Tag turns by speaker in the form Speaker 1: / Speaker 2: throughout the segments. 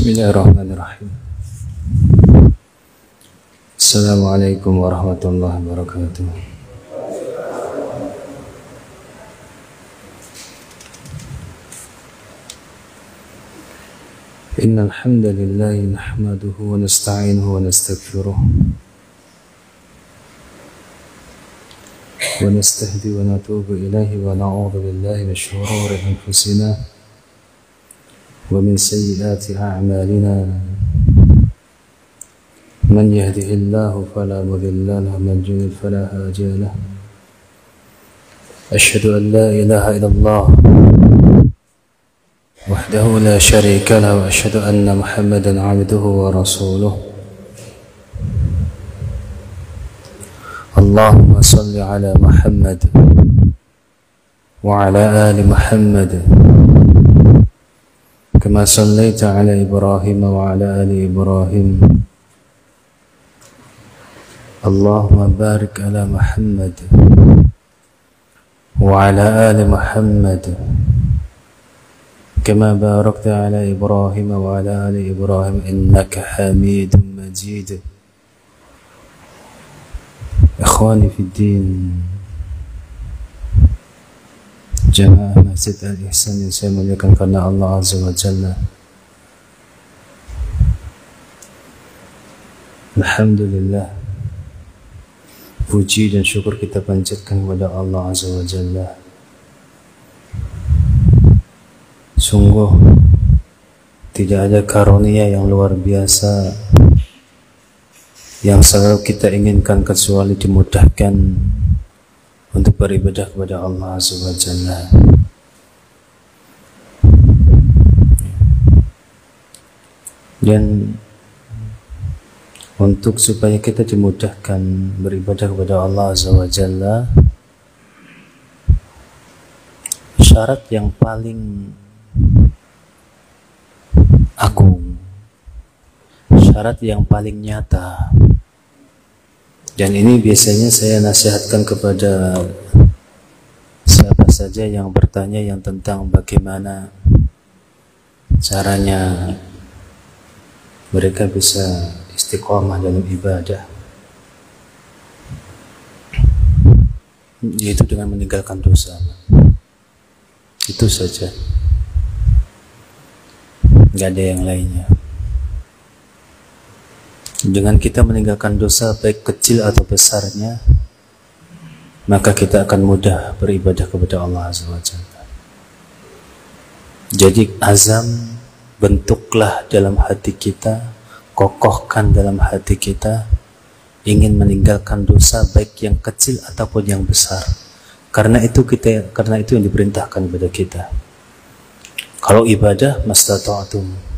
Speaker 1: Bismillahirrahmanirrahim. Assalamualaikum warahmatullahi wabarakatuh. Innal hamdalillah nahmaduhu wa nasta'inuhu wa nastaghfiruh wa nastahdi wa natubu ilaihi wa na'udzu billahi min shururi anfusina ومن سيئات أعمالنا من يهده الله فلا مضل له ومن يضلل فلا هادي له أشهد أن لا إله إلا الله وحده لا شريك له وأشهد أن محمدا عبده ورسوله اللهم صل على محمد وعلى آل محمد كما صليت على إبراهيم وعلى آل إبراهيم اللهم بارك على محمد وعلى آل محمد كما باركت على إبراهيم وعلى آل إبراهيم إنك حميد مجيد. إخواني في الدين Jamaah Masjid Al-Ihsan yang saya muliakan karena Allah Azza wa Jalla. Alhamdulillah, puji dan syukur kita panjatkan kepada Allah Azza wa Jalla. Sungguh tidak ada karunia yang luar biasa yang selalu kita inginkan kecuali dimudahkan untuk beribadah kepada Allah Azza wa Jalla. Dan untuk supaya kita dimudahkan beribadah kepada Allah Azza wa Jalla, syarat yang paling agung, syarat yang paling nyata, dan ini biasanya saya nasihatkan kepada siapa saja yang bertanya yang tentang bagaimana caranya mereka bisa istiqomah dalam ibadah, yaitu dengan meninggalkan dosa. Itu saja, nggak ada yang lainnya. Dengan kita meninggalkan dosa baik kecil atau besarnya, maka kita akan mudah beribadah kepada Allah Azza wa Jalla. Jadi azam, bentuklah dalam hati kita, kokohkan dalam hati kita ingin meninggalkan dosa baik yang kecil ataupun yang besar. Karena itu yang diperintahkan kepada kita. Kalau ibadah mastata'tum,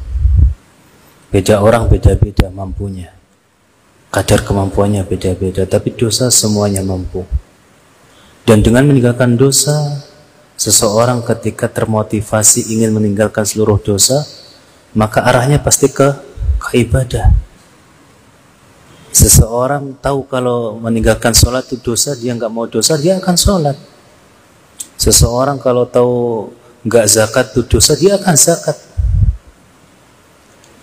Speaker 1: beda orang beda-beda mampunya, kadar kemampuannya beda-beda, tapi dosa semuanya mampu. Dan dengan meninggalkan dosa, seseorang ketika termotivasi ingin meninggalkan seluruh dosa, maka arahnya pasti ke ibadah. Seseorang tahu kalau meninggalkan sholat itu dosa, dia nggak mau dosa, dia akan sholat. Seseorang kalau tahu nggak zakat itu dosa, dia akan zakat,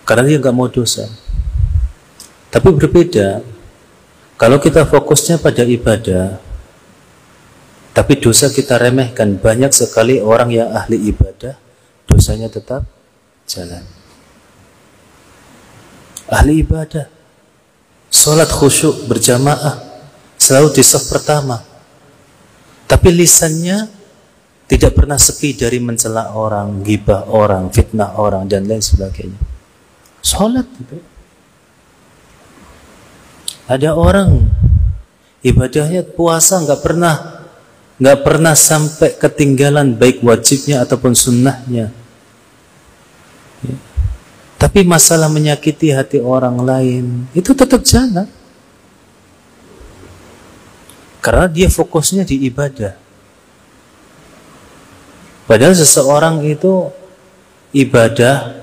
Speaker 1: karena dia nggak mau dosa. Tapi berbeda kalau kita fokusnya pada ibadah, tapi dosa kita remehkan. Banyak sekali orang yang ahli ibadah, dosanya tetap jalan. Ahli ibadah, sholat khusyuk berjamaah, selalu di saf pertama, tapi lisannya tidak pernah sepi dari mencela orang, ghibah orang, fitnah orang, dan lain sebagainya. Sholat itu. Ada orang ibadahnya puasa nggak pernah sampai ketinggalan baik wajibnya ataupun sunnahnya. Ya. Tapi masalah menyakiti hati orang lain itu tetap jalan. Karena dia fokusnya di ibadah. Padahal seseorang itu ibadah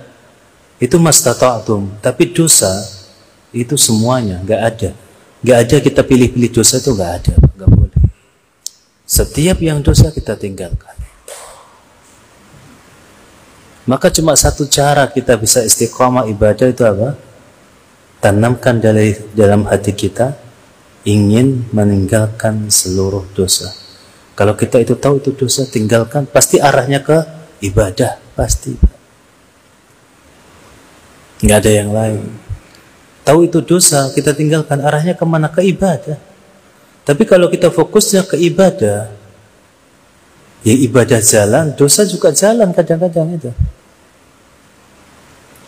Speaker 1: itu mastata'tum, tapi dosa itu semuanya, nggak ada kita pilih-pilih dosa, itu nggak ada, nggak boleh. Setiap yang dosa kita tinggalkan. Maka cuma satu cara kita bisa istiqomah ibadah itu apa? Tanamkan dalam hati kita ingin meninggalkan seluruh dosa. Kalau kita itu tahu itu dosa, tinggalkan, pasti arahnya ke ibadah, pasti. Nggak ada yang lain. Tahu itu dosa, kita tinggalkan, arahnya kemana? Ke ibadah. Tapi kalau kita fokusnya ke ibadah, ya ibadah jalan, dosa juga jalan kadang-kadang itu.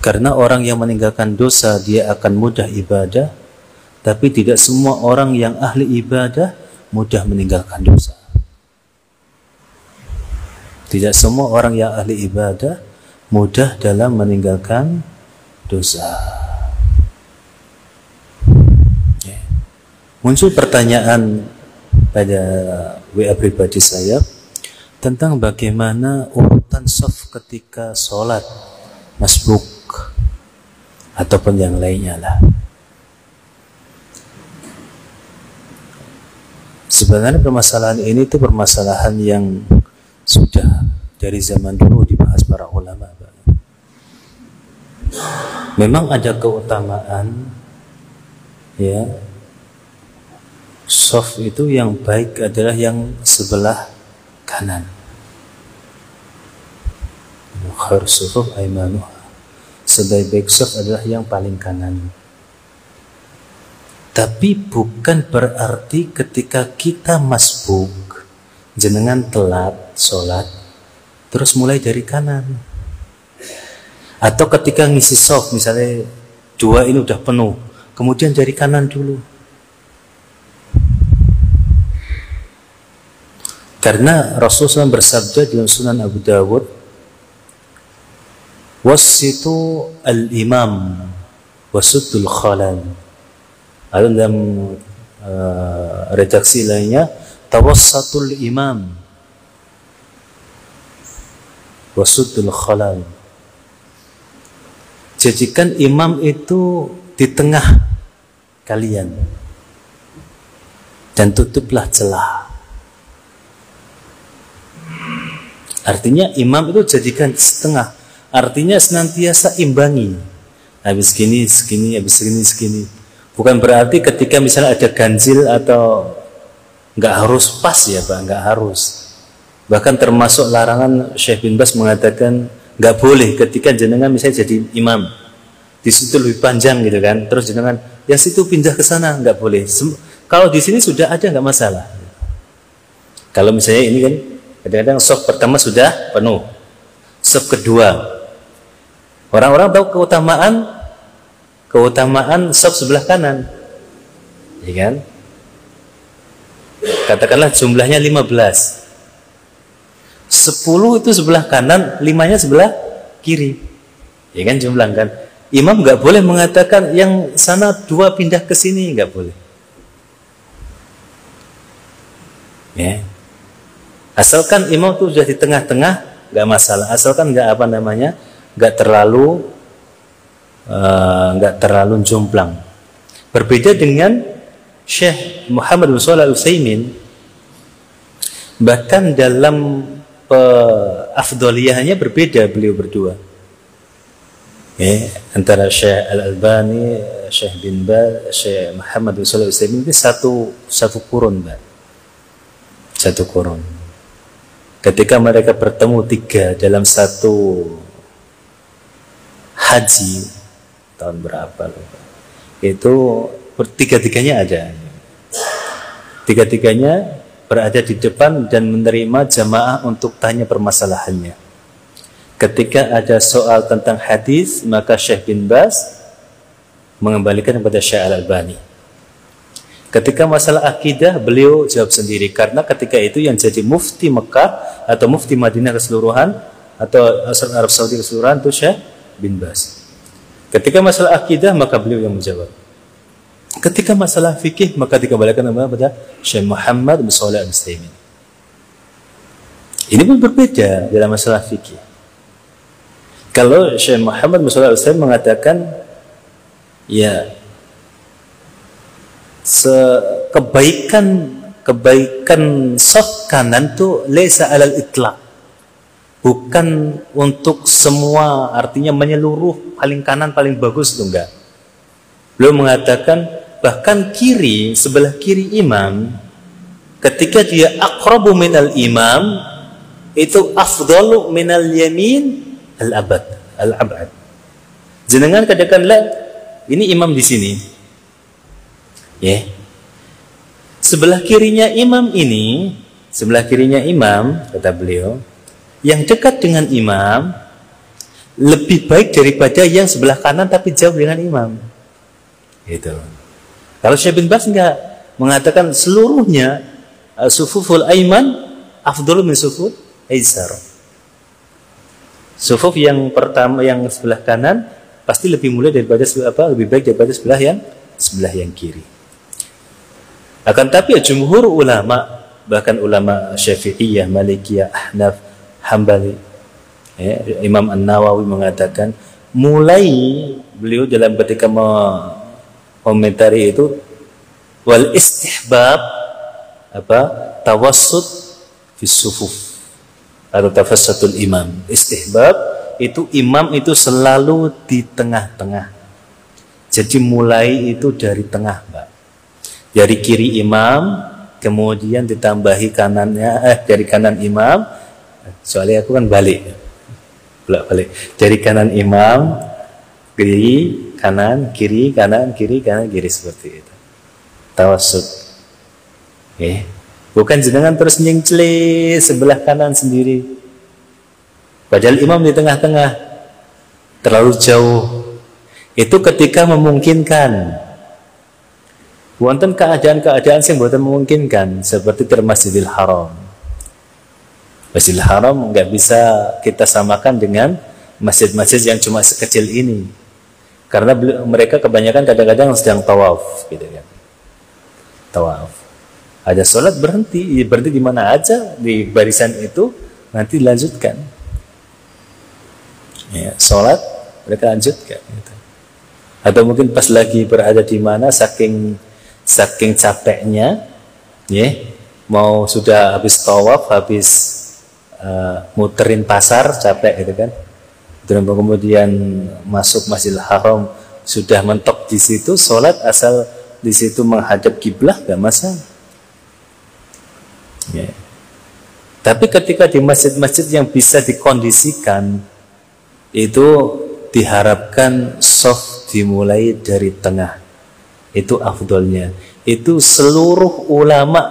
Speaker 1: Karena orang yang meninggalkan dosa, dia akan mudah ibadah, tapi tidak semua orang yang ahli ibadah mudah meninggalkan dosa. Tidak semua orang yang ahli ibadah mudah dalam meninggalkan dosa. Muncul pertanyaan pada WA pribadi saya tentang bagaimana urutan shaf ketika sholat masbuk ataupun yang lainnya lah. Sebenarnya permasalahan ini itu permasalahan yang sudah dari zaman dulu dibahas para ulama. Memang ada keutamaan, ya, shaf itu yang baik adalah yang sebelah kanan. Khair sufuf aimanuha, sebaik-baik shaf adalah yang paling kanan. Tapi bukan berarti ketika kita masbuk, jenengan telat sholat, terus mulai dari kanan. Atau ketika ngisi shaf, misalnya 2 ini udah penuh, kemudian dari kanan dulu. Karena Rasulullah SAW bersabda dalam Sunan Abu Dawud, wassitu al-imam wasuddul khalal. Lalu dalam redaksi lainnya, tawassatul imam wasuddul khalal. Jadikan imam itu di tengah kalian dan tutuplah celah. Artinya imam itu jadikan setengah. Artinya senantiasa imbangi. Habis segini, segini, habis segini, segini. Bukan berarti ketika misalnya ada ganjil atau nggak harus pas ya Pak, nggak harus. Bahkan termasuk larangan Syekh bin Bas mengatakan nggak boleh ketika jenengan misalnya jadi imam di situ lebih panjang gitu kan, terus jenengan yang situ pindah ke sana, nggak boleh. Kalau di sini sudah ada nggak masalah. Kalau misalnya ini kan kadang-kadang shaf pertama sudah penuh, shaf kedua, orang-orang tahu keutamaan shaf sebelah kanan, ya kan? Katakanlah jumlahnya 15. 10 itu sebelah kanan, 5-nya sebelah kiri. Ya kan jumlahkan. Imam nggak boleh mengatakan yang sana 2 pindah ke sini, nggak boleh. Ya. Asalkan imam itu sudah di tengah-tengah, nggak masalah. Asalkan nggak terlalu jomplang. Berbeda dengan Syekh Muhammad bin Shalih Al-Utsaimin, bahkan dalam afdoliyahnya berbeda beliau berdua. Antara Syekh Al-Albani, Syekh bin Baz, Syekh Muhammad bin Shalih Al-Utsaimin ini satu kurun, Mbak. Satu kurun. Ketika mereka bertemu 3 dalam satu haji tahun berapa loh, itu tiga-tiganya ada. Tiga-tiganya berada di depan dan menerima jamaah untuk tanya permasalahannya. Ketika ada soal tentang hadis, maka Syekh bin Baz mengembalikan kepada Syekh Al-Albani. Ketika masalah akidah, beliau jawab sendiri, karena ketika itu yang jadi mufti Mekah atau mufti Madinah keseluruhan atau Arab Saudi keseluruhan itu Syekh bin Baz. Ketika masalah akidah, maka beliau yang menjawab. Ketika masalah fikih, maka dikembalikan kepada Syekh Muhammad bin Shalih Al-Utsaimin. Ini pun berbeda dalam masalah fikih. Kalau Syekh Muhammad bin Shalih Al-Utsaimin mengatakan, ya, kebaikan shaf kanan itu laisa alal itlaq, bukan untuk semua, artinya menyeluruh paling kanan paling bagus itu enggak. Beliau mengatakan bahkan kiri, sebelah kiri imam, ketika dia aqrabu minal imam, itu afdalu minal yamin al-abad. Jenengan katakanlah ini imam di sini. Ya. Sebelah kirinya imam ini, sebelah kirinya imam, kata beliau, yang dekat dengan imam lebih baik daripada yang sebelah kanan tapi jauh dengan imam. Gitu. Kalau Syekh bin Baz enggak, mengatakan seluruhnya sufuful aiman afdalu min sufuf aisar. Sufuf yang pertama, yang sebelah kanan pasti lebih mulia daripada lebih baik daripada sebelah yang kiri. Akan tapi jumhur ulama, bahkan ulama Syafi'iyah, Malikiyah, Ahnaf, Hambali, ya, Imam An-Nawawi mengatakan, mulai beliau dalam ketika komentari itu, wal istihbab tawassut fi sufuf atau tafassatul imam. Istihbab itu imam itu selalu di tengah-tengah. Jadi mulai itu dari tengah, Mbak. Dari kiri imam, kemudian ditambahi kanannya, dari kanan imam. Soalnya aku kan balik. Dari kanan imam, kiri, kanan, kiri, kanan, kiri, kanan, kiri, seperti itu. Tawassut. Okay. Bukan jenengan terus nyengcle sebelah kanan sendiri. Padahal imam di tengah-tengah, terlalu jauh. Itu ketika memungkinkan. Wonten keadaan-keadaan yang buatan memungkinkan, seperti di Masjidil Haram. Masjidil Haram nggak bisa kita samakan dengan masjid-masjid yang cuma sekecil ini, karena mereka kebanyakan kadang-kadang sedang tawaf, gitu kan. Tawaf. Ada sholat berhenti di mana aja di barisan itu, nanti dilanjutkan. Ya, sholat mereka lanjutkan. Gitu. Atau mungkin pas lagi berada di mana saking capeknya, ya, mau sudah habis tawaf, habis muterin pasar, capek gitu kan. Dan kemudian masuk Masjidil Haram, sudah mentok di situ, sholat asal di situ menghadap kiblat gak masalah. Ya. Tapi ketika di masjid-masjid yang bisa dikondisikan, itu diharapkan soft dimulai dari tengah. Itu afdolnya. Itu seluruh ulama,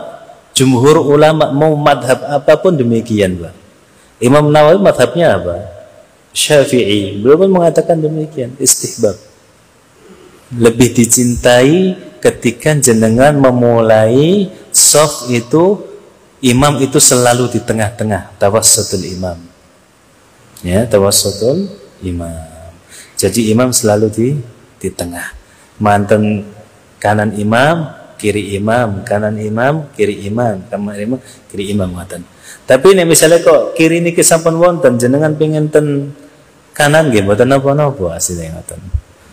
Speaker 1: jumhur ulama, mau madhab apapun demikian, Pak. Imam Nawawi madhabnya apa? Syafi'i. Beliau pun mengatakan demikian, istihbab. Lebih dicintai ketika jenengan memulai soft itu, imam itu selalu di tengah-tengah, tawassutul imam. Ya, tawassutul imam. Jadi imam selalu di tengah. Manten kanan imam, kiri imam, kanan imam, kiri imam, kanan imam, kiri imam manten. Tapi ini misalnya kok kiri niki sampun wonten, jenengan pengen ten kanan nggih mboten napa-napa asline ngoten.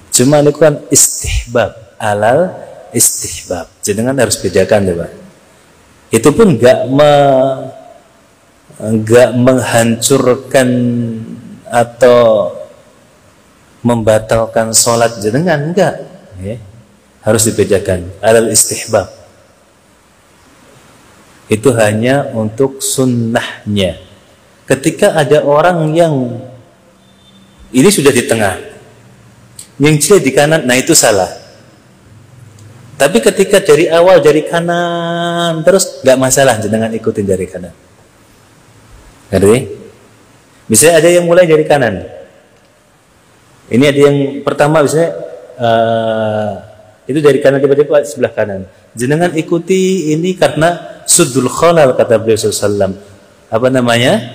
Speaker 1: Cuma niku kan istihbab, alal istihbab. Jenengan harus bedakan lho, Pak. Itu pun enggak menghancurkan atau membatalkan sholat jenengan, enggak, ya. Harus dibedakan. Alal istihbab itu hanya untuk sunnahnya. Ketika ada orang yang ini sudah di tengah, yang dia di kanan, nah itu salah. Tapi ketika dari awal dari kanan terus nggak masalah, jenengan ikutin dari kanan. Ngerti? Misalnya ada yang mulai dari kanan. Ini ada yang pertama misalnya itu dari kanan tiba-tiba sebelah kanan. Jenengan ikuti ini karena suddul khalal kata beliau SAW. Apa namanya?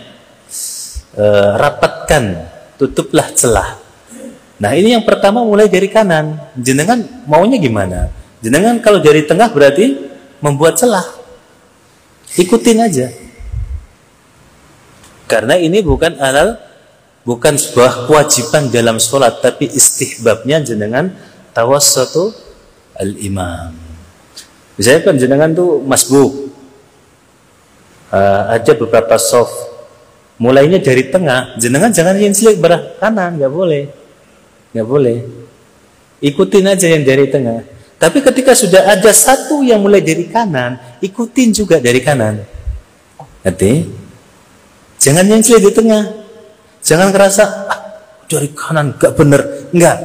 Speaker 1: Rapatkan, tutuplah celah. Nah ini yang pertama mulai dari kanan. Jenengan maunya gimana? Jenengan kalau dari tengah berarti membuat celah. Ikutin aja. Karena ini bukan bukan sebuah kewajiban dalam sholat, tapi istihbabnya jenengan tawassatu al-imam. Misalnya kan jenengan tuh masbuk, ada beberapa soft mulainya dari tengah, jenengan jangan nyenclek belah kanan, nggak boleh, nggak boleh. Ikutin aja yang dari tengah. Tapi ketika sudah ada satu yang mulai dari kanan, ikutin juga dari kanan. Nanti jangan nyenclek di tengah, jangan kerasa dari kanan nggak bener, nggak.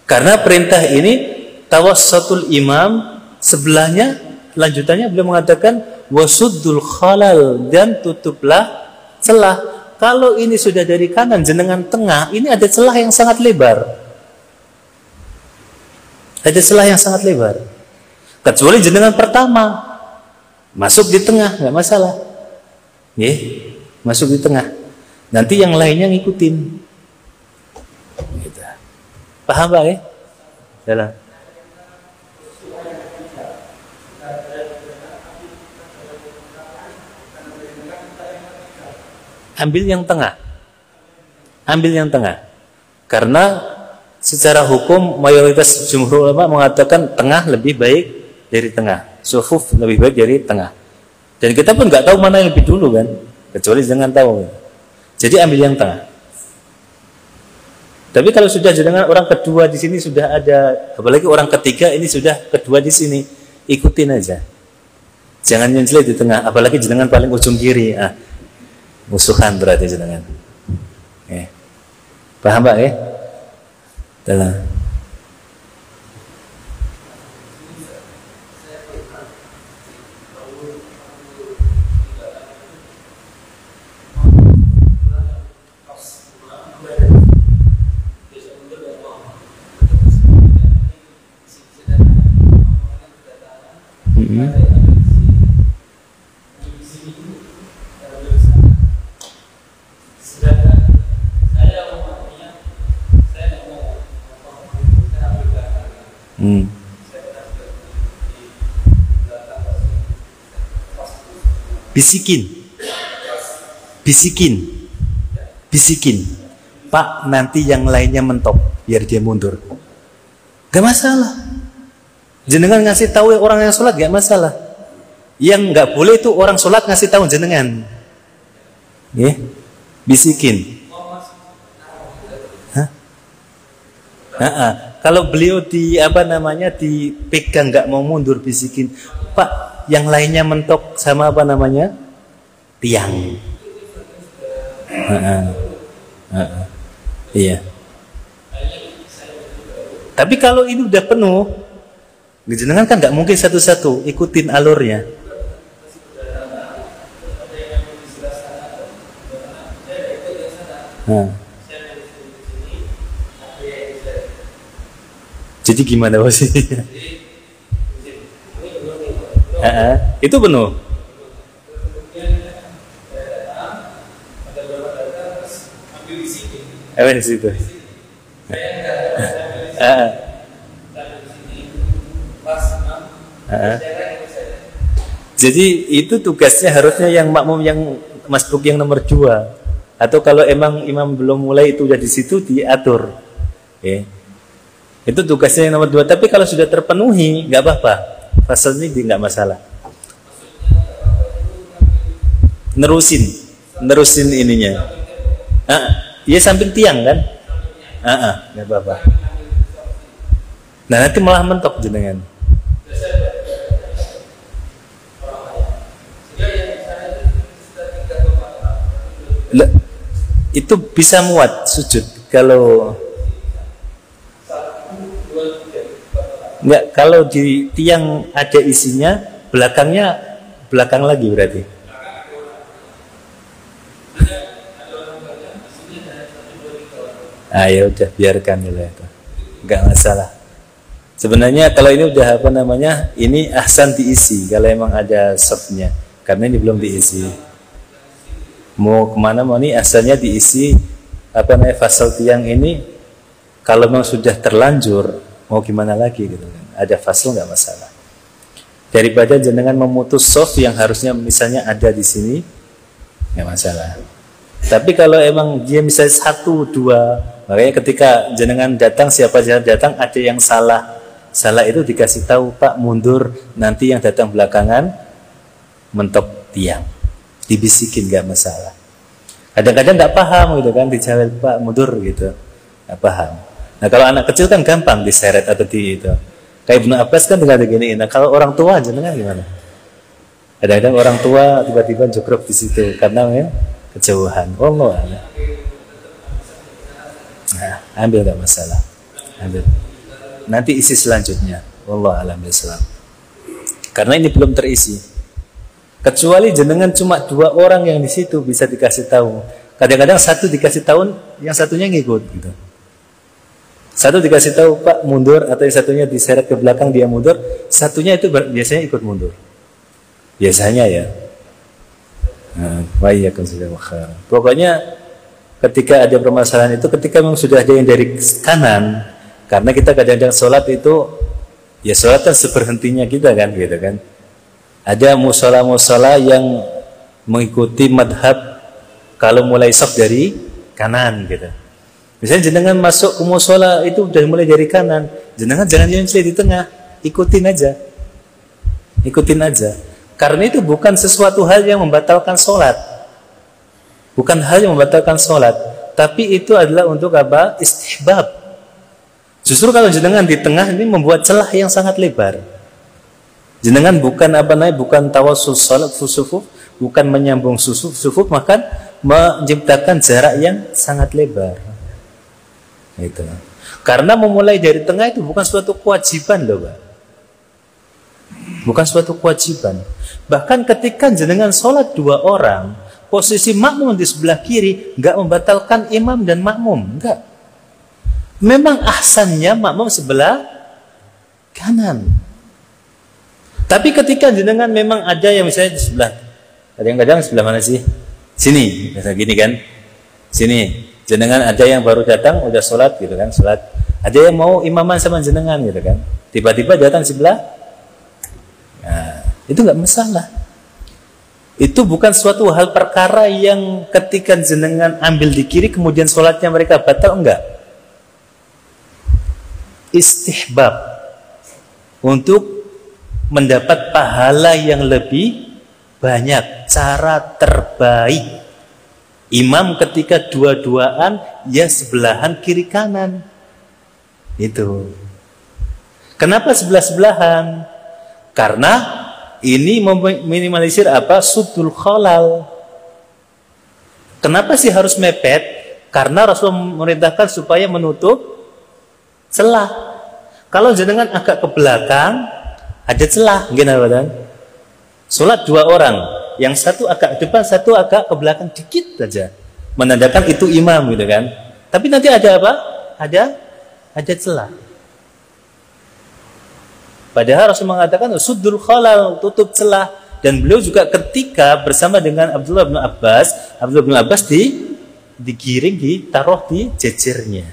Speaker 1: Karena perintah ini tawassatul imam, sebelahnya lanjutannya beliau mengatakan wasuddul khalal, dan tutuplah celah. Kalau ini sudah dari kanan jenengan tengah, ini ada celah yang sangat lebar. Ada celah yang sangat lebar. Kecuali jenengan pertama masuk di tengah, nggak masalah. Masuk di tengah. Nanti yang lainnya ngikutin. Gitu. Paham Pak ya? Jalan. Ambil yang tengah. Ambil yang tengah. Karena secara hukum mayoritas jumhur ulama mengatakan tengah lebih baik dari tengah. Sufuf lebih baik dari tengah. Dan kita pun nggak tahu mana yang lebih dulu kan, kecuali jangan tahu. Jadi ambil yang tengah. Tapi kalau sudah jenengan orang kedua di sini sudah ada, apalagi orang ketiga ini sudah kedua di sini, ikutin aja. Jangan nyenclek di tengah, apalagi jenengan paling ujung kiri. Musuhan berarti jenengan. Paham Pak ya? Dalam. Bisikin, Pak, nanti yang lainnya mentok, biar dia mundur. Gak masalah. Jenengan ngasih tahu orang yang sholat gak masalah. Yang gak boleh itu orang sholat ngasih tahu jenengan. Bisikin. Kalau beliau dipegang gak mau mundur, bisikin, Pak, yang lainnya mentok sama tiang. Iya. Tapi kalau ini udah penuh, jenengan kan nggak mungkin satu-satu, ikutin alurnya. Jadi gimana posisinya? Itu penuh. Di situ. Jadi itu tugasnya harusnya yang makmum yang masbuk yang nomor 2. Atau kalau emang imam belum mulai itu udah di situ diatur. Itu tugasnya yang nomor 2. Tapi kalau sudah terpenuhi nggak apa-apa. Fasal ini nggak masalah. Nerusin ininya. Iya samping tiang kan? Nggak apa-apa. Nah nanti malah mentok jenengan. Itu bisa muat sujud kalau nggak, kalau di tiang ada isinya, belakang lagi berarti. Ya udah biarkan itu, nggak masalah. Sebenarnya kalau ini udah ini ahsan diisi kalau emang ada softnya, karena ini belum diisi. Mau kemana mau ini asalnya diisi fasal tiang ini. Kalau memang sudah terlanjur, mau gimana lagi gitu kan? Ada fasal nggak masalah. Daripada jenengan memutus soft yang harusnya misalnya ada di sini, nggak masalah. Tapi kalau emang dia misalnya 1, 2, makanya ketika jenengan datang, siapa saja datang ada yang salah itu dikasih tahu, Pak mundur, nanti yang datang belakangan mentok tiang, dibisikin nggak masalah. Kadang-kadang nggak paham gitu kan, dijawab Pak mundur gitu, nggak paham. Nah kalau anak kecil kan gampang diseret atau di itu. Kayak Ibnu Abbas kan tinggal begini. Nah kalau orang tua jenengan gimana? Kadang-kadang orang tua tiba-tiba jogrok di situ karena ya, kejauhan. Allah. Nah, ambil nggak masalah. Ambil. Nanti isi selanjutnya. Wallahu a'lam bishawab. Karena ini belum terisi. Kecuali jenengan cuma 2 orang yang di situ bisa dikasih tahu. Kadang-kadang satu dikasih tahu, yang satunya ngikut gitu. Satu dikasih tahu Pak mundur, atau yang satunya diseret ke belakang dia mundur, satunya itu biasanya ikut mundur. Biasanya ya. Pokoknya ketika ada permasalahan itu, ketika memang sudah ada yang dari kanan, karena kita kadang-kadang sholat itu, ya sholat kan seberhentinya kita kan, gitu kan. Ada musola-musola yang mengikuti madhab kalau mulai soft dari kanan gitu. Misalnya jenengan masuk ke musola itu udah mulai dari kanan, jenengan jangan nyusul di tengah, ikutin aja. Ikutin aja. Karena itu bukan sesuatu hal yang membatalkan sholat. Bukan hal yang membatalkan sholat, tapi itu adalah untuk apa? Istihbab. Justru kalau jenengan di tengah ini membuat celah yang sangat lebar. Jenengan bukan bukan tawassul salat sufuf, bukan menyambung sufuf, maka menciptakan jarak yang sangat lebar. Itu. Karena memulai dari tengah itu bukan suatu kewajiban loh, Pak. Bukan suatu kewajiban. Bahkan ketika jenengan sholat 2 orang, posisi makmum di sebelah kiri nggak membatalkan imam dan makmum, enggak. Memang ahsannya makmum sebelah kanan. Tapi ketika jenengan memang ada yang misalnya di sebelah, kadang-kadang sebelah mana sih? Sini, misalnya gini kan? Sini. Jenengan ada yang baru datang, udah sholat gitu kan, sholat. Ada yang mau imaman sama jenengan gitu kan. Tiba-tiba datang sebelah. Nah, itu nggak masalah. Itu bukan suatu hal perkara yang ketika jenengan ambil di kiri kemudian sholatnya mereka batal, enggak. Istihbab untuk mendapat pahala yang lebih banyak, cara terbaik. Imam ketika dua-duaan, ya sebelahan kiri kanan. Itu. Kenapa sebelah-sebelahan? Karena ini meminimalisir apa? Sudul khalal. Kenapa sih harus mepet? Karena Rasul memerintahkan supaya menutup celah. Kalau jenengan agak ke belakang, ada celah, gimana? Sholat 2 orang, yang satu agak depan, satu agak ke belakang dikit saja, menandakan itu imam gitu kan. Tapi nanti ada apa? Ada celah. Padahal Rasul mengatakan suddul khalal, tutup celah. Dan beliau juga ketika bersama dengan Abdullah bin Abbas digiring, ditaruh di jejernya.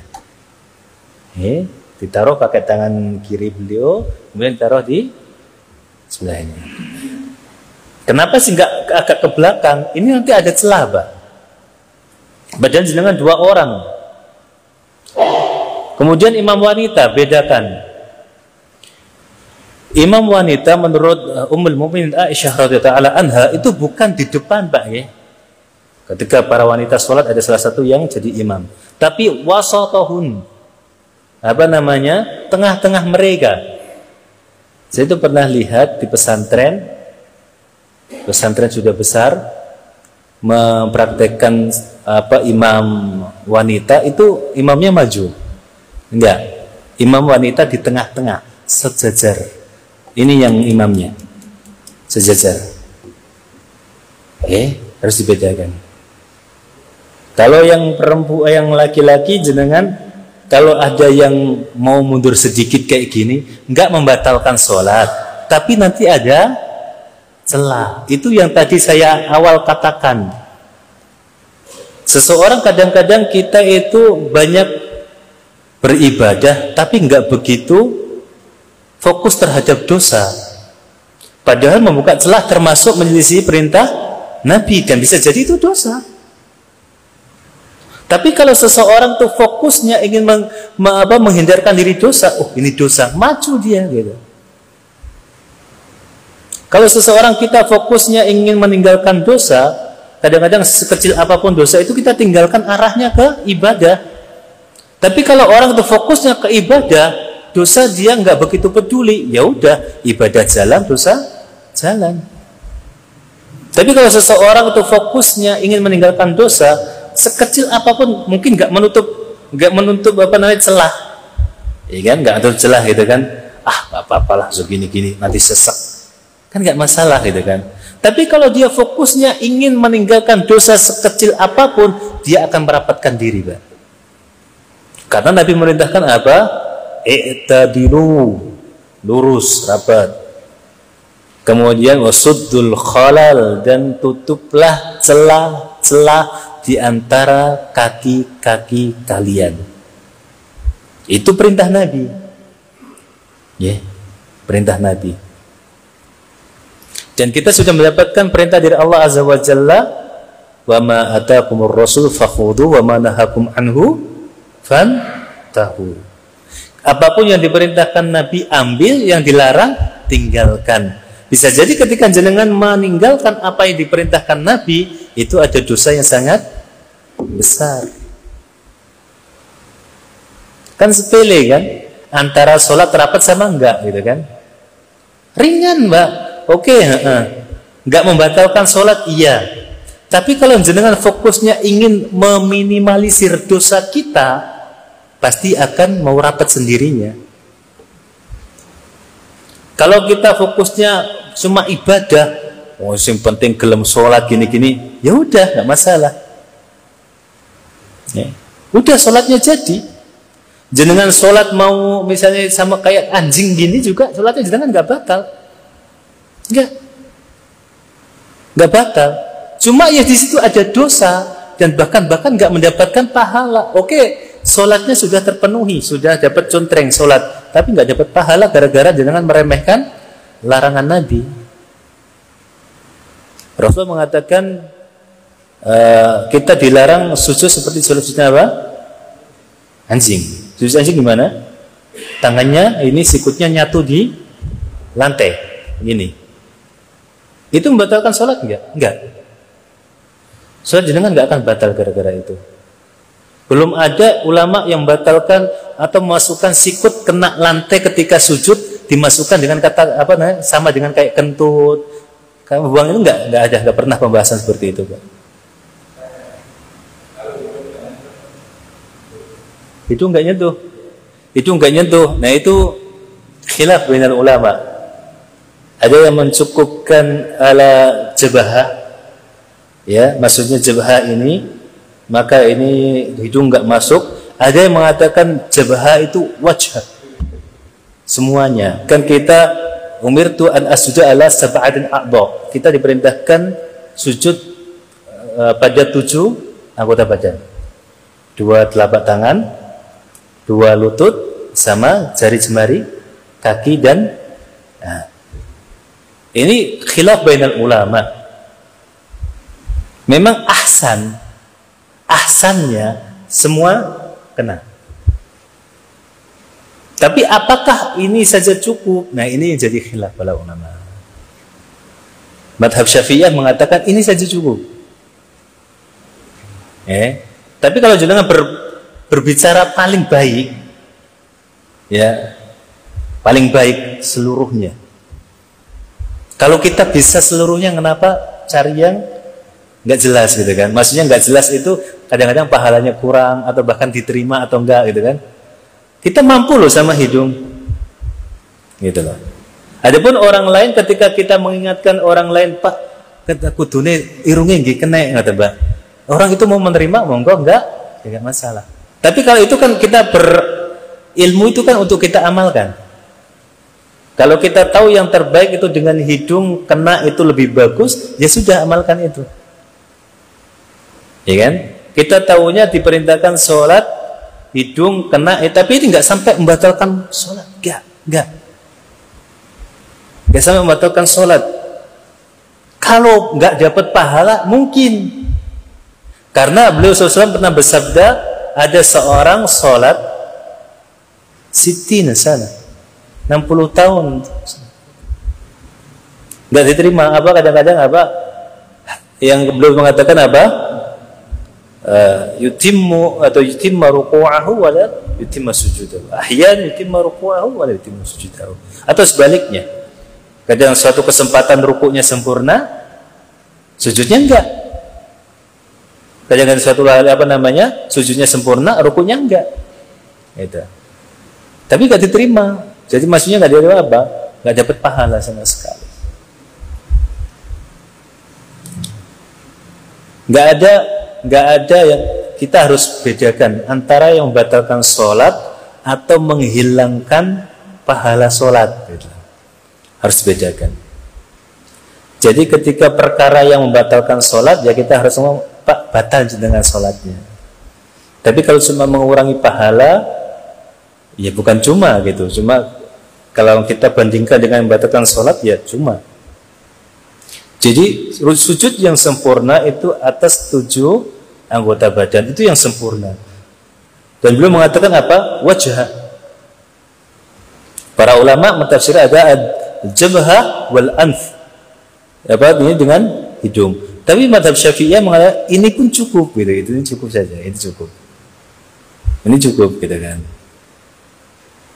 Speaker 1: Ditaruh pakai tangan kiri beliau, kemudian ditaruh di sebelahnya. Kenapa sih nggak agak ke belakang? Ini nanti ada celah, Pak. Padahal jenengan 2 orang. Kemudian imam wanita, bedakan. Imam wanita menurut Ummul Mukminin Aisyah radhiyallahu anha itu bukan di depan, Pak ya. Ketika para wanita sholat ada salah satu yang jadi imam. Tapi wasatohun. Tengah-tengah mereka. Saya itu pernah lihat di pesantren sudah besar mempraktekkan imam wanita itu imamnya maju. Enggak. Imam wanita di tengah-tengah, sejajar. Ini yang imamnya. Sejajar. Harus dibedakan. Kalau yang perempuan, yang laki-laki jenengan, kalau ada yang mau mundur sedikit kayak gini, enggak membatalkan sholat, tapi nanti ada celah. Itu yang tadi saya awal katakan. Seseorang kadang-kadang kita itu banyak beribadah, tapi enggak begitu fokus terhadap dosa. Padahal membuka celah termasuk menyelisih perintah Nabi, dan bisa jadi itu dosa. Tapi kalau seseorang tuh fokusnya ingin menghindarkan diri dosa, ini dosa, maju dia gitu. Kalau seseorang kita fokusnya ingin meninggalkan dosa, Kadang-kadang sekecil apapun dosa itu kita tinggalkan arahnya ke ibadah. Tapi kalau orang itu fokusnya ke ibadah, dosa dia nggak begitu peduli. Ya udah, ibadah jalan, dosa jalan. Tapi kalau seseorang itu fokusnya ingin meninggalkan dosa, sekecil apapun mungkin nggak menutup celah, ya kan? Nggak menutup celah gitu kan? Nggak apa-apalah, segini-gini nanti sesek, kan nggak masalah gitu kan? Tapi kalau dia fokusnya ingin meninggalkan dosa sekecil apapun, dia akan merapatkan diri, Pak. Karena Nabi merintahkan apa? I'tadilu, lurus, rapat. Kemudian wasuddul khalal, dan tutuplah celah-celah di antara kaki-kaki kalian. Itu perintah Nabi. Ya, perintah Nabi. Dan kita sudah mendapatkan perintah dari Allah Azza wa Jalla, wa ma ataakumur rasul fakhudhu wa ma nahakum anhu fantahu. Apapun yang diperintahkan Nabi ambil, yang dilarang tinggalkan. Bisa jadi ketika jenengan meninggalkan apa yang diperintahkan Nabi, itu ada dosa yang sangat besar. Kan sepele kan? Antara sholat rapat sama enggak gitu kan? Ringan, Mbak. Oke, enggak membatalkan sholat, iya. Tapi kalau jenengan fokusnya ingin meminimalisir dosa kita, pasti akan mau rapat sendirinya. Kalau kita fokusnya cuma ibadah, yang penting gelem sholat gini-gini, ya udah nggak masalah. Ya. Udah sholatnya jadi. Jenengan sholat mau misalnya sama kayak anjing gini juga, sholatnya jenengan nggak batal, nggak batal. Cuma ya di situ ada dosa dan bahkan nggak mendapatkan pahala. Oke. Sholatnya sudah terpenuhi, sudah dapat contreng sholat, tapi nggak dapat pahala gara-gara jenengan meremehkan larangan Nabi. Rasul mengatakan kita dilarang sujud seperti sujudnya apa? Anjing. Sujud anjing gimana? Tangannya ini, sikutnya nyatu di lantai, gini. Itu membatalkan sholat enggak? Sholat jenengan nggak akan batal gara-gara itu. Belum ada ulama yang batalkan atau memasukkan sikut kena lantai ketika sujud dimasukkan dengan kata sama dengan kayak kentut. Kamu buang itu nggak pernah pembahasan seperti itu, Pak. Itu nggak nyentuh. Nah itu khilaf bainal ulama. Ada yang mencukupkan ala jabahah, ya maksudnya jabahah ini. Maka ini hidung nggak masuk. Ada yang mengatakan jabha itu wajah semuanya. Kan kita umirtu an asjuda ala sab'atin a'dha. Kita diperintahkan sujud pada 7 anggota badan. 2 telapak tangan, 2 lutut, sama jari jemari, kaki dan ini khilaf bainal ulama. Memang ahsannya semua kena. Tapi apakah ini saja cukup? Nah ini yang jadi khilaf para ulama. Madhab Syafi'iyah mengatakan ini saja cukup. Tapi kalau jenengan berbicara paling baik, ya paling baik seluruhnya. Kalau kita bisa seluruhnya, kenapa cari yang nggak jelas gitu kan? Maksudnya nggak jelas itu kadang-kadang pahalanya kurang atau bahkan diterima atau enggak gitu kan? Kita mampu loh sama hidung, gitu loh. Adapun orang lain, ketika kita mengingatkan orang lain, Pak, kata kudune irungnya nggih kena, nggak Mbak? Orang itu mau menerima, monggo, enggak, ya enggak masalah. Tapi kalau itu kan kita berilmu itu kan untuk kita amalkan. Kalau kita tahu yang terbaik itu dengan hidung kena itu lebih bagus, ya sudah amalkan itu. Ya kan? Kita tahunya diperintahkan sholat hidung kena, tapi ini nggak sampai membatalkan sholat, nggak sampai membatalkan sholat. Kalau nggak dapat pahala mungkin, karena beliau SAW pernah bersabda, ada seorang sholat sitin sana 60 tahun nggak diterima, kadang-kadang Yang beliau mengatakan apa? Yutimmu atau yutimma ruku'ahu wa la yutimma sujudahu. Ahyan yutimma ruku'ahu wa la yutimma sujudahu. Atau sebaliknya. Kadang suatu kesempatan rukuknya sempurna, sujudnya enggak. Kadang suatu sujudnya sempurna, rukuknya enggak. Gitu. Tapi enggak diterima. Jadi maksudnya enggak ada apa? Enggak dapat pahala sama sekali. Enggak ada yang kita harus bedakan antara yang membatalkan sholat atau menghilangkan pahala sholat. Gitu. Harus bedakan. Jadi ketika perkara yang membatalkan sholat, ya kita harus ngomong, Pak, batal dengan sholatnya. Tapi kalau cuma mengurangi pahala, ya bukan cuma gitu. Cuma kalau kita bandingkan dengan membatalkan sholat, ya cuma. Jadi sujud yang sempurna itu atas 7 anggota badan, itu yang sempurna. Dan beliau mengatakan apa? Wajah. Para ulama mentafsir ada jabha wal anf. Apa ini dengan hidung. Tapi mazhab Syafi'iyah mengatakan ini pun cukup gitu. Ini cukup saja, ini cukup. Ini cukup gitu kan.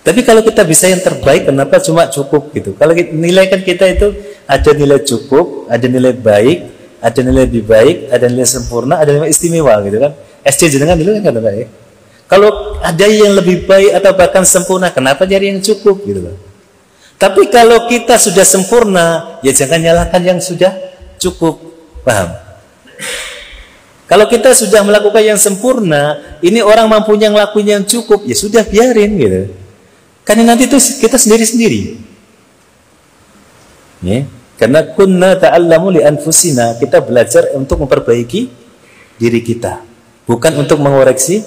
Speaker 1: Tapi kalau kita bisa yang terbaik, kenapa cuma cukup gitu? Kalau nilai kan kita itu ada nilai cukup, ada nilai baik, ada nilai lebih baik, ada nilai sempurna, ada nilai istimewa gitu kan. SC jenengan dulu kan kata baik. Kalau ada yang lebih baik atau bahkan sempurna, kenapa cari yang cukup gitu loh. Tapi kalau kita sudah sempurna, ya jangan nyalahkan yang sudah cukup. Paham? Kalau kita sudah melakukan yang sempurna, ini orang mampunya ngelakuin yang cukup, ya sudah biarin gitu. Karena nanti itu kita sendiri-sendiri. Ya. Karena kunna ta'allamu li anfusina, kita belajar untuk memperbaiki diri kita, bukan untuk mengoreksi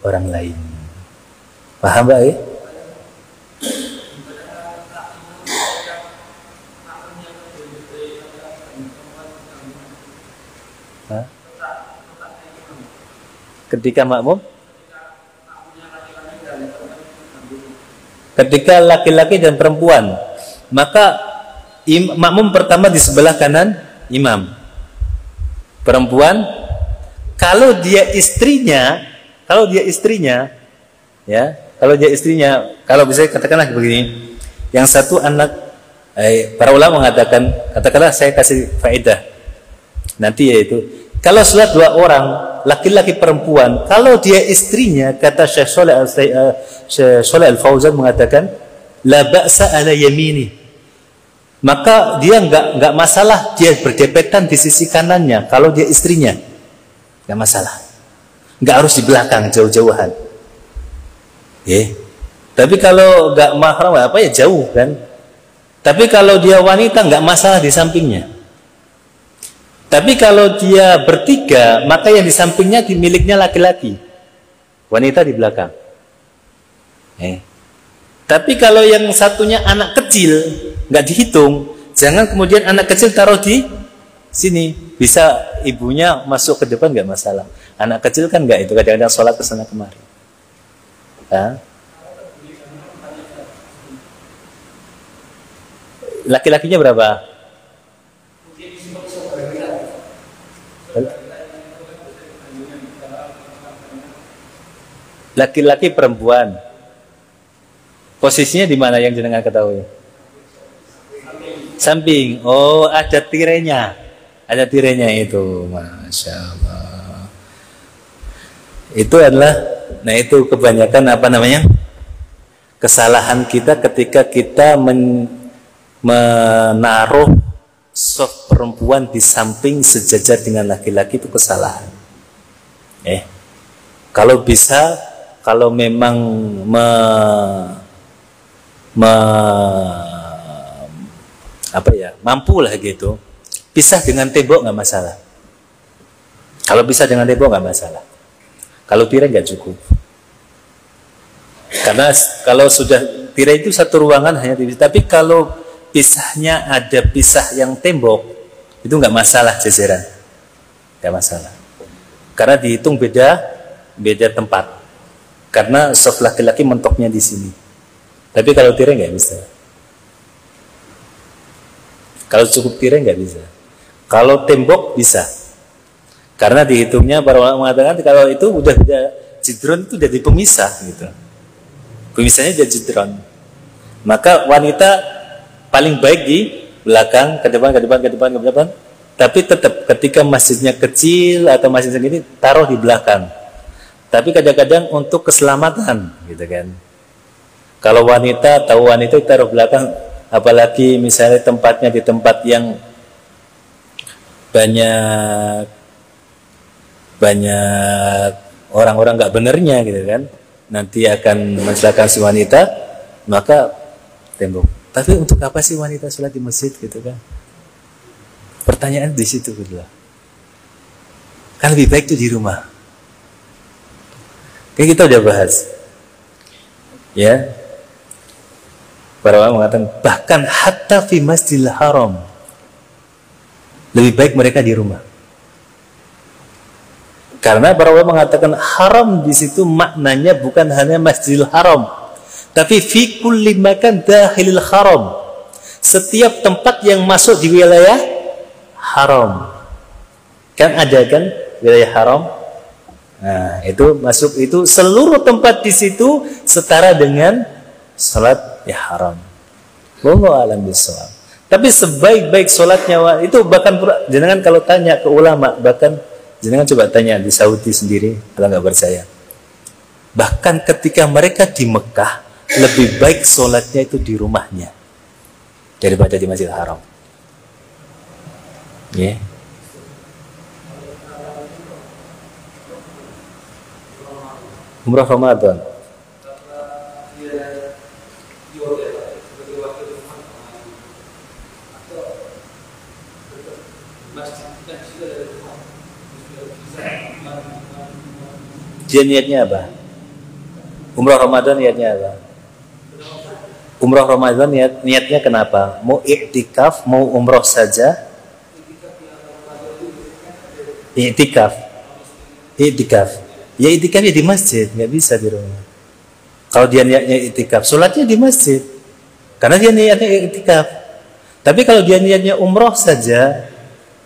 Speaker 1: orang lain. Paham Mbak? Ketika makmum, ketika laki-laki dan perempuan, maka makmum pertama di sebelah kanan imam. Perempuan, kalau dia istrinya, ya, kalau bisa katakanlah begini, yang satu anak, para ulama mengatakan, katakanlah saya kasih faedah nanti, yaitu kalau sholat 2 orang, laki-laki perempuan, kalau dia istrinya, kata Syekh Shalih Al-Fauzan mengatakan, la ba'sa ala yamini, maka dia enggak masalah dia berdepetan di sisi kanannya. Kalau dia istrinya, enggak masalah, enggak harus di belakang jauh-jauhan. Tapi kalau enggak mahram apa ya jauh kan. Tapi kalau dia wanita enggak masalah di sampingnya. Tapi kalau dia bertiga, maka yang di sampingnya miliknya laki-laki, wanita di belakang. Tapi kalau yang satunya anak kecil, nggak dihitung. Jangan kemudian anak kecil taruh di sini. Bisa ibunya masuk ke depan nggak masalah. Anak kecil kan nggak, itu kadang-kadang sholat ke sana kemari. Laki-lakinya berapa? Laki-laki perempuan. Posisinya di mana yang jenengan ketahui? Samping. Oh, ada tirenya. Ada tirenya itu. Masya Allah. Itu adalah, nah itu kebanyakan apa namanya? Kesalahan kita ketika kita menaruh saf perempuan di samping sejajar dengan laki-laki, itu kesalahan. Kalau bisa, kalau memang mampu lah gitu, pisah dengan tembok nggak masalah. Kalau bisa dengan tembok nggak masalah. Kalau tirai nggak cukup. Karena kalau sudah tirai itu satu ruangan hanya TV. Tapi kalau pisahnya ada pisah yang tembok, itu nggak masalah jajaran, nggak masalah. Karena dihitung beda tempat. Karena saf laki-laki mentoknya di sini. Tapi kalau tirai nggak bisa. Kalau cukup tirai nggak bisa. Kalau tembok bisa. Karena dihitungnya para ulama mengatakan kalau itu udah jidron itu jadi pemisah gitu. Pemisahnya jadi jidron. Maka wanita paling baik di belakang, ke depan. Tapi tetap ketika masjidnya kecil atau masjid segini taruh di belakang. Tapi kadang-kadang untuk keselamatan gitu kan. Kalau wanita tahu wanita taruh belakang, apalagi misalnya tempatnya di tempat yang banyak orang-orang nggak benernya gitu kan, nanti akan mencelakakan si wanita, maka tembok. Tapi untuk apa sih wanita sholat di masjid gitu kan? Pertanyaan di situ gitu lah. Kan lebih baik tuh di rumah. Kayak kita udah bahas, ya. Para ulama mengatakan bahkan hatta fi masjidil haram lebih baik mereka di rumah. Karena para ulama mengatakan haram di situ maknanya bukan hanya masjidil haram, tapi fi kulli makan dakhilil haram. Setiap tempat yang masuk di wilayah haram. Kan ada kan wilayah haram? Nah, itu masuk itu seluruh tempat di situ setara dengan salat ya haram. Wallahu a'lam bishawab. Tapi sebaik-baik salatnya itu bahkan jenengan kalau tanya ke ulama, bahkan jenengan coba tanya di Saudi sendiri kalau nggak percaya. Bahkan ketika mereka di Mekah lebih baik salatnya itu di rumahnya daripada di Masjidil Haram. Ya. Yeah. Umrah Ramadan. Dia niatnya apa? Umrah Ramadan niatnya apa? Umrah Ramadan niatnya kenapa? Mau iktikaf, mau umrah saja? Iktikaf. Ya iktikafnya di masjid, nggak bisa di rumah. Kalau dia niatnya iktikaf, sholatnya di masjid. Karena dia niatnya iktikaf. Tapi kalau dia niatnya umrah saja,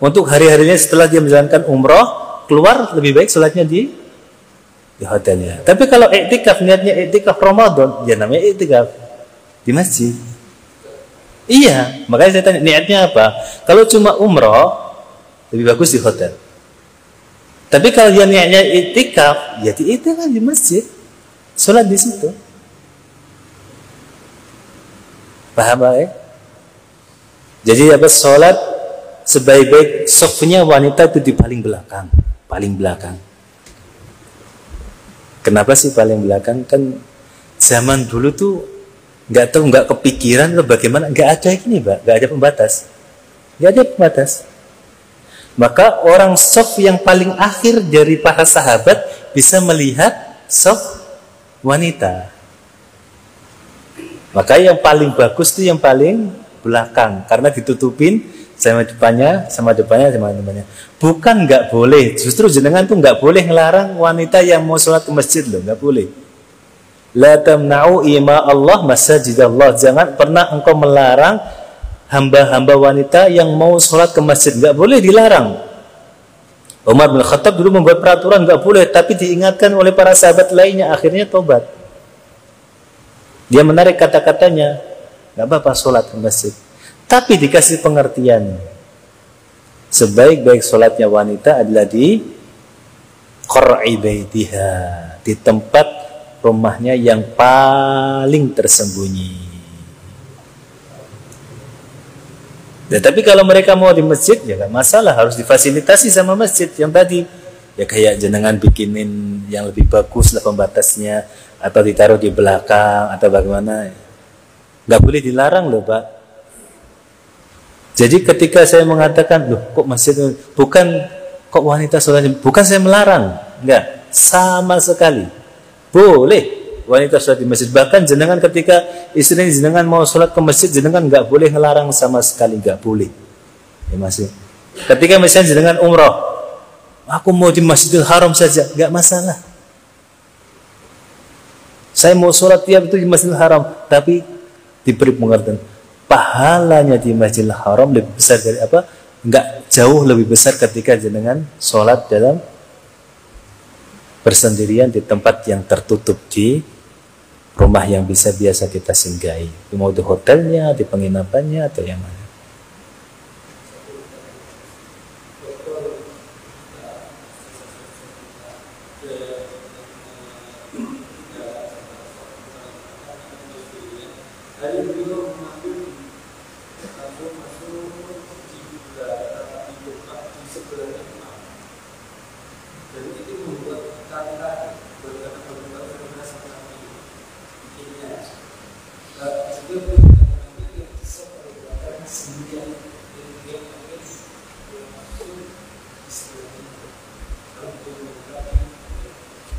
Speaker 1: untuk hari-harinya setelah dia menjalankan umrah, keluar lebih baik sholatnya di hotelnya. Tapi kalau iktikaf niatnya iktikaf Ramadan, ya namanya iktikaf di masjid. Iya, makanya saya tanya niatnya apa? Kalau cuma umrah, lebih bagus di hotel. Tapi kalau dia niatnya iktikaf, ya iktikaf di masjid, sholat di situ. Paham ya? Jadi apa sholat sebaik-baik sofnya wanita itu di paling belakang, paling belakang. Kenapa sih paling belakang? Kan zaman dulu tuh nggak kepikiran loh bagaimana, nggak ada ini Mbak, nggak ada pembatas. Maka orang sof yang paling akhir dari para sahabat bisa melihat sof wanita. Maka yang paling bagus itu yang paling belakang karena ditutupin sama depannya. Bukan nggak boleh, justru jenengan tuh nggak boleh ngelarang wanita yang mau sholat ke masjid loh, nggak boleh. La tamna'u ima Allah masajidallah. Jangan pernah engkau melarang hamba-hamba wanita yang mau sholat ke masjid, nggak boleh dilarang. Umar bin Khattab dulu membuat peraturan nggak boleh, tapi diingatkan oleh para sahabat lainnya, akhirnya tobat. Dia menarik kata-katanya, nggak apa-apa sholat ke masjid, tapi dikasih pengertian. Sebaik-baik sholatnya wanita adalah di qur'i baitiha, di tempat rumahnya yang paling tersembunyi. Ya, tapi kalau mereka mau di masjid ya nggak masalah, harus difasilitasi sama masjid yang tadi. Ya kayak jenengan bikinin yang lebih bagus lah pembatasnya, atau ditaruh di belakang atau bagaimana. Nggak boleh dilarang loh Pak. Jadi ketika saya mengatakan, loh kok masjid, bukan kok wanita sholat, bukan saya melarang, enggak, sama sekali. Boleh wanita sholat di masjid. Bahkan jenengan ketika istri jenengan mau sholat ke masjid, jenengan enggak boleh ngelarang sama sekali, enggak boleh. Ya masih. Ketika misalnya jenengan umrah, aku mau di Masjidil Haram saja, enggak masalah. Saya mau sholat tiap itu di Masjidil Haram, tapi diberi pengertian. Pahalanya di Masjidil Haram lebih besar dari apa? Enggak jauh lebih besar ketika jenengan sholat dalam bersendirian di tempat yang tertutup, di rumah yang bisa biasa kita singgahi, mau di hotelnya, di penginapannya, atau yang mana.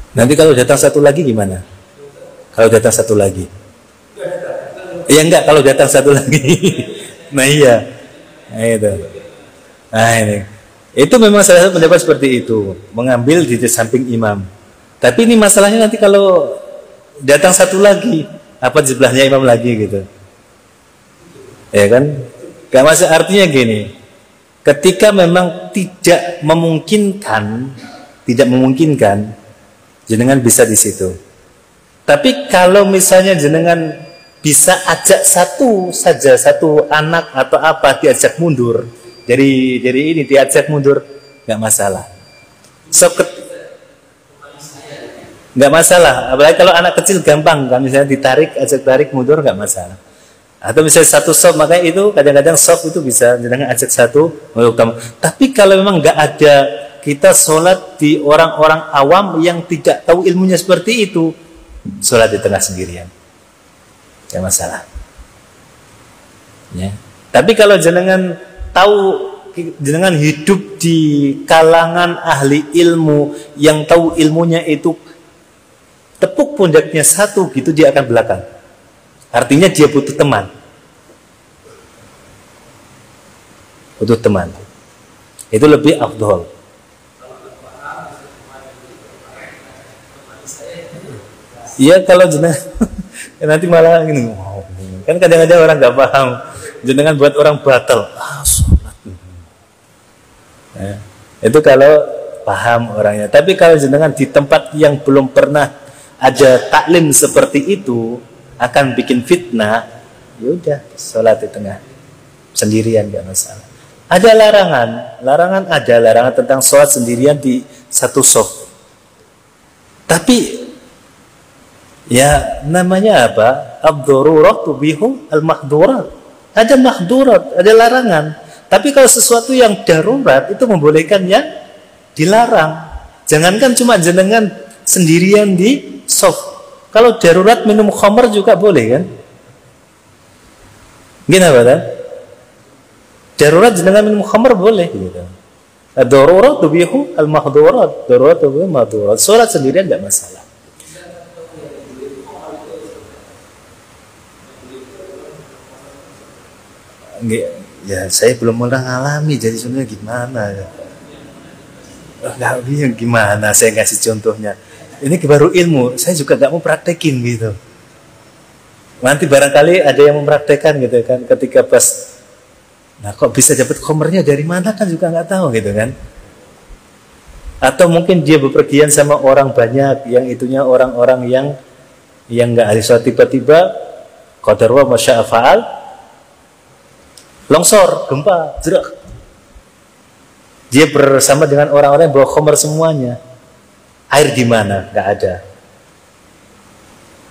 Speaker 1: Nanti kalau datang satu lagi gimana? Kalau datang satu lagi? Ya enggak, kalau datang satu lagi. Nah iya. Nah itu. Nah ini. Itu memang salah satu pendapat seperti itu, mengambil di samping imam. Tapi ini masalahnya nanti kalau datang satu lagi, apa di sebelahnya imam lagi gitu. Ya kan? Gak masalah, artinya gini. Ketika memang tidak memungkinkan, jenengan bisa di situ. Tapi kalau misalnya jenengan bisa ajak satu anak atau apa diajak mundur, dari ini diajak mundur, nggak masalah. Nggak masalah. Apalagi kalau anak kecil gampang, kan misalnya ditarik, ajak tarik mundur nggak masalah. Atau misalnya satu soft, makanya itu kadang-kadang soft itu bisa jenengan ajak satu. Tapi kalau memang nggak ada, kita sholat di orang-orang awam yang tidak tahu ilmunya seperti itu, sholat di tengah sendirian, tidak masalah. Ya. Tapi kalau jenengan tahu, jenengan hidup di kalangan ahli ilmu yang tahu ilmunya itu tepuk pundaknya satu gitu, dia akan belakang. Artinya dia butuh teman. Butuh teman. Itu lebih afdol. Iya, kalau jenengan nanti malah gini, kan kadang-kadang orang nggak paham, jenengan buat orang batal, sholat. Ya, itu kalau paham orangnya. Tapi kalau jenengan di tempat yang belum pernah ada taklim seperti itu, akan bikin fitnah, ya udah sholat di tengah sendirian, nggak masalah. Ada larangan tentang sholat sendirian di satu shaf. Tapi ya namanya apa? Ad-darurat tubihu al-mahdurat. Ada mahdurat, ada larangan. Tapi kalau sesuatu yang darurat itu membolehkannya dilarang. Jangankan cuma jenengan sendirian di shaf. Kalau darurat minum khamr juga boleh kan? Gimana kan? Darurat jenengan minum khamr boleh gitu. Ad-darurat tubihu al-mahdurat. Darurat tubihu al-mahdurat. Sholat sendirian tidak masalah. Ya saya belum pernah ngalami, jadi sebenarnya gimana ya? Nggak bingung gimana saya ngasih contohnya. Ini baru ilmu, saya juga nggak mau praktekin gitu. Nanti barangkali ada yang mempraktekkan gitu kan, ketika pas, nah kok bisa dapat komernya dari mana kan juga nggak tahu gitu kan. Atau mungkin dia bepergian sama orang banyak, yang itunya orang-orang yang nggak ahli sholat, tiba-tiba qadarullah masya'a fa'al, longsor, gempa, jerak. Dia bersama dengan orang-orang yang bawa khamr semuanya. Air di mana? Nggak ada.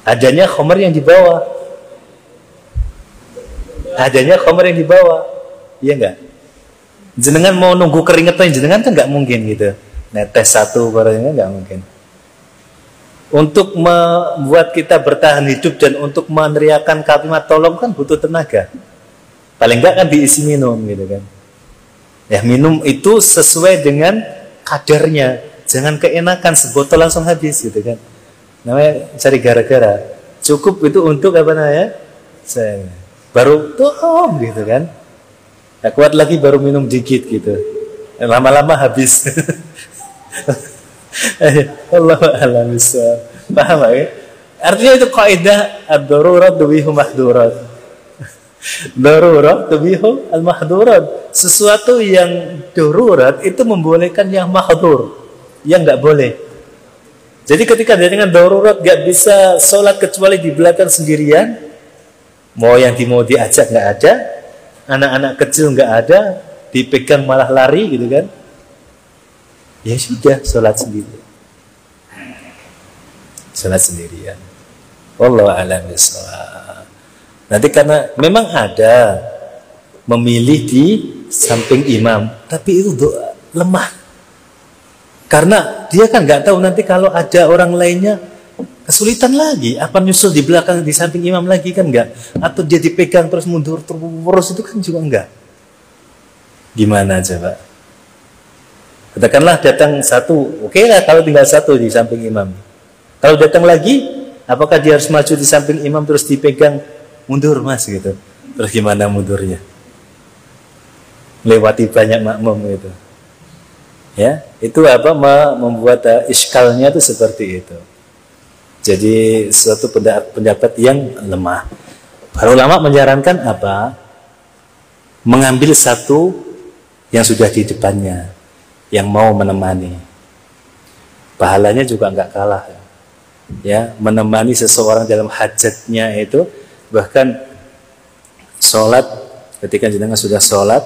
Speaker 1: Adanya khamr yang dibawa. Iya nggak? Jenengan mau nunggu keringetan jenengan kan nggak mungkin gitu. Netes satu barangnya nggak mungkin. Untuk membuat kita bertahan hidup dan untuk meneriakan kalimat tolong kan butuh tenaga. Paling enggak kan diisi minum gitu kan. Ya minum itu sesuai dengan kadarnya. Jangan keenakan sebotol langsung habis gitu kan. Namanya cari gara-gara. Cukup itu untuk apa namanya? Baru tuh gitu kan. Ya, kuat lagi baru minum dikit gitu. Lama-lama habis. Allah a'lam bishawab. Paham ya? Artinya itu kaidah ad-darurat tubihu mahdurat. Darurat tubihu al-mahdurat. Sesuatu yang darurat itu membolehkan yang mahdur, yang nggak boleh. Jadi ketika dia dengan darurat nggak bisa sholat kecuali di belakang sendirian, mau diajak nggak ada, anak-anak kecil nggak ada, dipegang malah lari gitu kan, ya sudah sholat sendiri, sholat sendirian. Wallahu a'lam bishawab. Nanti karena memang ada memilih di samping imam, tapi itu doa lemah. Karena dia kan nggak tahu nanti kalau ada orang lainnya kesulitan lagi. Apa nyusul di belakang di samping imam lagi kan enggak? Atau dia dipegang terus mundur terus itu kan juga enggak. Gimana coba? Katakanlah datang satu, oke lah kalau tinggal satu di samping imam. Kalau datang lagi, apakah dia harus maju di samping imam terus dipegang mundur mas gitu? Terus gimana mundurnya? Lewati banyak makmum gitu. Ya, itu apa membuat iskalnya itu seperti itu. Jadi suatu pendapat yang lemah. Para ulama menyarankan apa? Mengambil satu yang sudah di depannya, yang mau menemani. Pahalanya juga enggak kalah. Ya, menemani seseorang dalam hajatnya itu, bahkan sholat ketika jenengan sudah sholat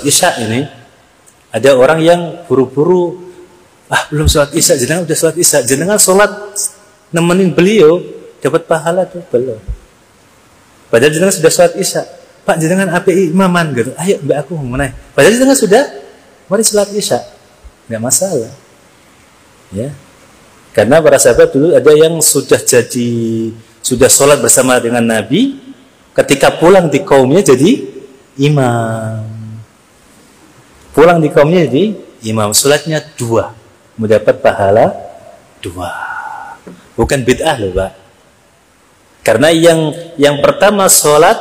Speaker 1: isya ini. Ada orang yang buru-buru, belum sholat isya, jenengan udah sholat isya, jenengan sholat nemenin beliau, dapat pahala tuh belum. Padahal jenengan sudah sholat isya, Pak jenengan API imaman gitu, ayo mbak aku mau naik. Padahal jenengan sudah, mari sholat isya, nggak masalah. Ya, karena para sahabat dulu ada yang sudah sholat bersama dengan Nabi, ketika pulang di kaumnya jadi imam. Pulang di kaumnya jadi imam, sholatnya 2, mendapat pahala 2. Bukan bid'ah loh Pak. Karena yang pertama sholat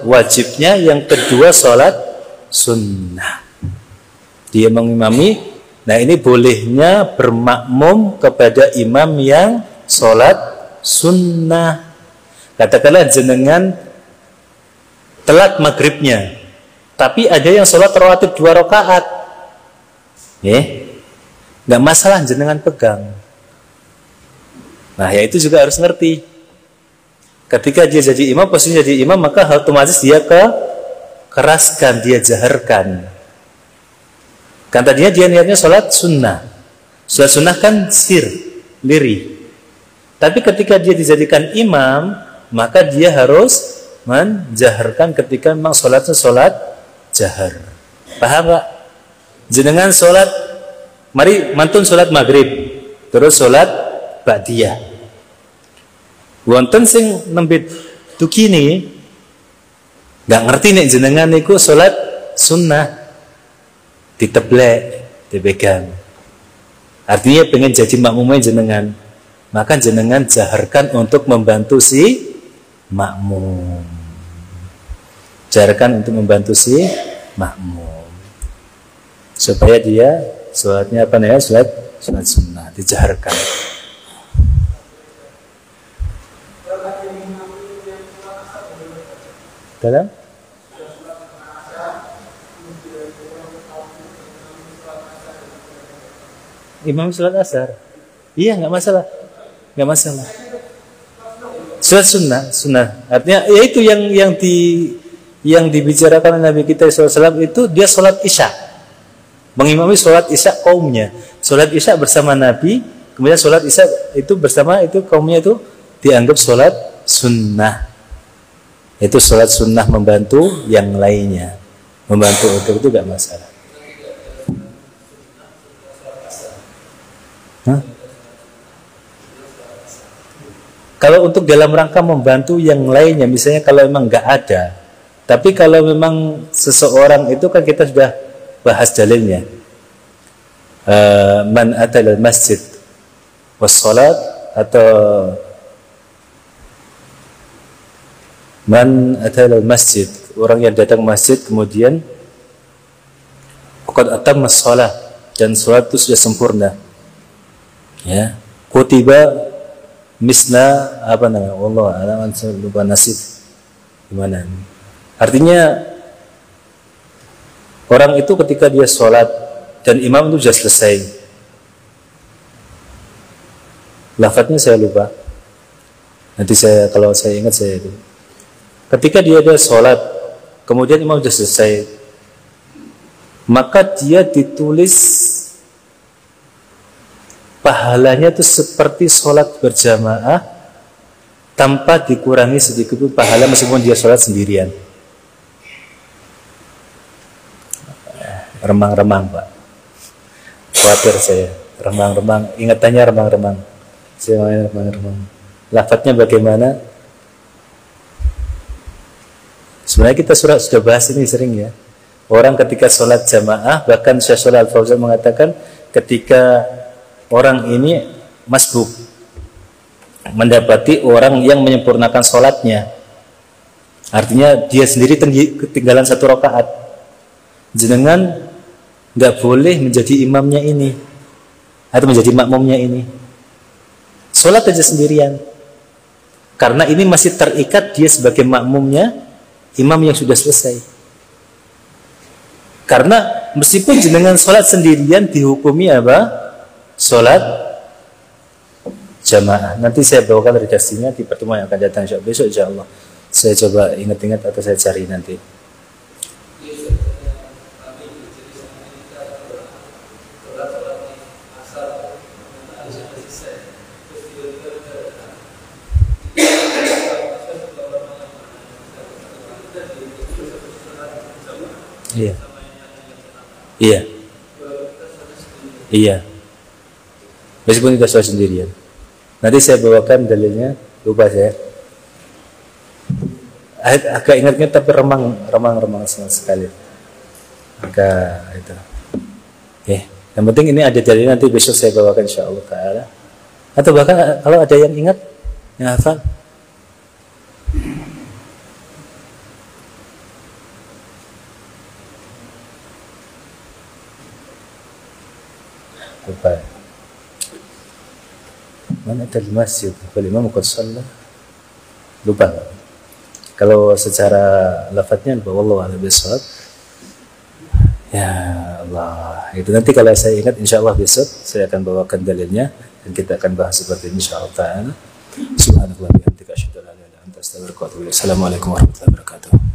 Speaker 1: wajibnya, yang kedua sholat sunnah. Dia mengimami. Nah ini bolehnya bermakmum kepada imam yang sholat sunnah. Katakanlah jenengan telat maghribnya, tapi ada yang sholat rawatib 2 rakaat, nggak masalah jenengan pegang. Nah ya itu juga harus ngerti. Ketika dia jadi imam, posisinya jadi imam, maka otomatis dia keraskan, dia jaharkan. Kan tadinya dia niatnya sholat sunnah. Sholat sunnah kan lirih. Tapi ketika dia dijadikan imam, maka dia harus menjaharkan ketika memang sholatnya sholat jahar. Paham Pak? Jenengan sholat, mari mantun sholat maghrib, terus sholat ba'diyah. Wonten sing nembit tukini, nggak ngerti nih jenengan niku sholat sunnah, diteblek, dipegang. Artinya pengen jadi makmumnya jenengan, maka jenengan jaharkan untuk membantu si makmum. Jaharkan untuk membantu si makmum supaya dia sholatnya sholat sunnah, dijaharkan. Dalam imam sholat asar, iya nggak masalah. Sholat sunnah artinya yaitu yang dibicarakan Nabi kita SAW itu dia sholat isya, mengimami sholat isya kaumnya, sholat isya bersama Nabi, kemudian sholat isya itu bersama itu kaumnya itu dianggap sholat sunnah. Itu sholat sunnah membantu yang lainnya, membantu untuk itu gak masalah. Kalau untuk dalam rangka membantu yang lainnya, misalnya kalau memang gak ada. Tapi kalau memang seseorang itu kan kita sudah bahas dalilnya. Man atal masjid wassalat, atau man atal masjid, orang yang datang masjid kemudian qad atamma shalah, dan salat itu sudah sempurna. Ya, kutiba misla apa namanya? Allah alam, saya lupa nasib gimana. Artinya orang itu ketika dia sholat dan imam itu sudah selesai, lafadznya saya lupa. Nanti saya kalau saya ingat saya itu. Ketika dia ada sholat, kemudian imam sudah selesai, maka dia ditulis pahalanya itu seperti sholat berjamaah tanpa dikurangi sedikit pun pahala meskipun dia sholat sendirian. Remang-remang Pak, khawatir saya. Remang-remang, ingatannya remang-remang. Saya main remang-remang. Lafadznya bagaimana? Sebenarnya kita sudah bahas ini sering ya. Orang ketika sholat jamaah, bahkan Syekh Shalih Al Fauzan mengatakan ketika orang ini masbuk, mendapati orang yang menyempurnakan sholatnya, artinya dia sendiri ketinggalan 1 rakaat, jenengan nggak boleh menjadi imamnya ini atau menjadi makmumnya ini, sholat aja sendirian, karena ini masih terikat dia sebagai makmumnya imam yang sudah selesai. Karena meskipun jenengan sholat sendirian dihukumi apa? Sholat jamaah. Nanti saya bawakan redaksinya di pertemuan yang akan datang besok insya Allah. Saya coba ingat-ingat atau saya cari nanti. Iya. Iya. Iya. Meskipun kita sholat sendirian. Nanti saya bawakan dalilnya, lupa saya. Agak ingat-ingat tapi remang sekali. Agak itu. Oke. Yang penting ini ada dalilnya, nanti besok saya bawakan insyaallah taala. Atau bahkan kalau ada yang ingat, yang hafal. Lupa. Mana ada masjid? Wal imam qad shalla. Lupa. Kalau secara lafadznya wallahu a'lam bishawab. Ya Allah. Itu nanti kalau saya ingat insyaallah besok saya akan bawakan dalilnya dan kita akan bahas seperti ini insyaallah taala. Subhanallah wa bihamdika asyhadu an la ilaha illa anta astaghfiruka wa atubu ilaik. Assalamualaikum warahmatullahi wabarakatuh.